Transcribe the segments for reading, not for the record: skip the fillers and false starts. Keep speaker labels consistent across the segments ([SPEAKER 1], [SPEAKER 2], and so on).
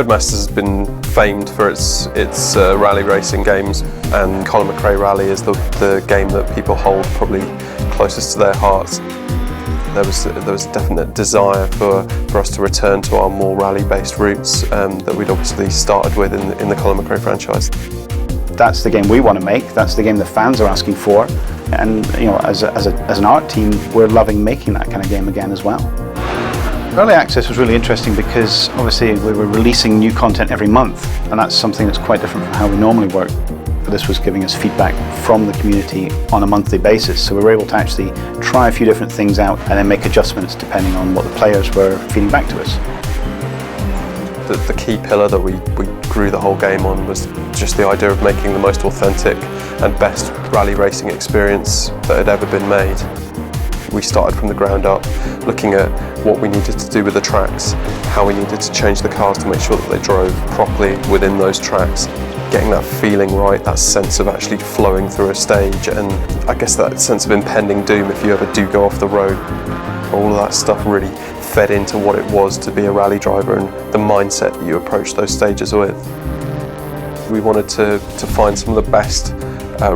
[SPEAKER 1] Codemasters has been famed for its rally racing games, and Colin McRae Rally is the game that people hold probably closest to their hearts. There was a definite desire for us to return to our more rally-based roots that we'd obviously started with in the Colin McRae franchise.
[SPEAKER 2] That's the game we want to make, that's the game the fans are asking for, and as an art team we're loving making that kind of game again as well. Early access was really interesting because obviously we were releasing new content every month, and that's something that's quite different from how we normally work. This was giving us feedback from the community on a monthly basis, so we were able to actually try a few different things out and then make adjustments depending on what the players were feeding back to us.
[SPEAKER 1] The key pillar that we grew the whole game on was just the idea of making the most authentic and best rally racing experience that had ever been made. We started from the ground up, looking at what we needed to do with the tracks, how we needed to change the cars to make sure that they drove properly within those tracks, getting that feeling right, that sense of actually flowing through a stage, and I guess that sense of impending doom if you ever do go off the road. All of that stuff really fed into what it was to be a rally driver and the mindset that you approach those stages with. We wanted to find some of the best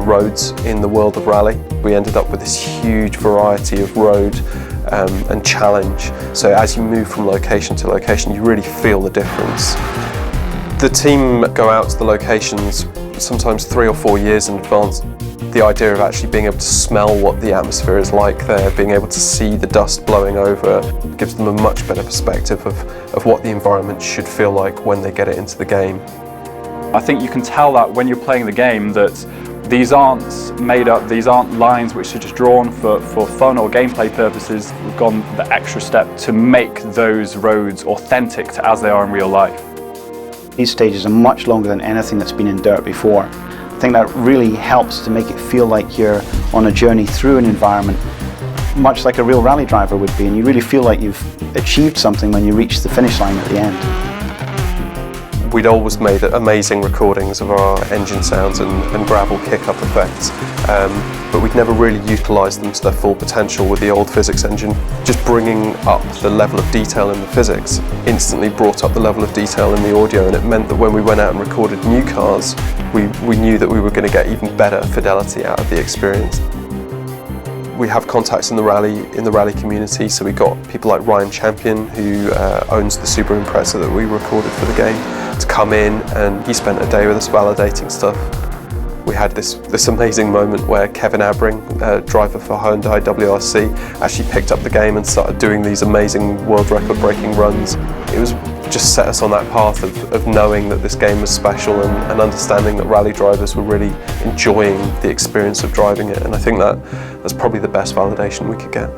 [SPEAKER 1] roads in the world of rally. We ended up with this huge variety of road and challenge. So as you move from location to location, you really feel the difference. The team go out to the locations sometimes 3 or 4 years in advance. The idea of actually being able to smell what the atmosphere is like there, being able to see the dust blowing over, gives them a much better perspective of what the environment should feel like when they get it into the game.
[SPEAKER 3] I think you can tell that when you're playing the game that these aren't made up, these aren't lines which are just drawn for fun or gameplay purposes. We've gone the extra step to make those roads authentic to as they are in real life.
[SPEAKER 2] These stages are much longer than anything that's been in DiRT before. I think that really helps to make it feel like you're on a journey through an environment, much like a real rally driver would be, and you really feel like you've achieved something when you reach the finish line at the end.
[SPEAKER 1] We'd always made amazing recordings of our engine sounds and gravel kick-up effects, but we'd never really utilised them to their full potential with the old physics engine. Just bringing up the level of detail in the physics instantly brought up the level of detail in the audio, and it meant that when we went out and recorded new cars, we knew that we were going to get even better fidelity out of the experience. We have contacts in the rally community, so we got people like Ryan Champion, who owns the Subaru Impreza that we recorded for the game, to come in, and he spent a day with us validating stuff. We had this amazing moment where Kevin Abring, driver for Hyundai WRC, actually picked up the game and started doing these amazing world record breaking runs. It was just set us on that path of knowing that this game was special and understanding that rally drivers were really enjoying the experience of driving it, and I think that's probably the best validation we could get.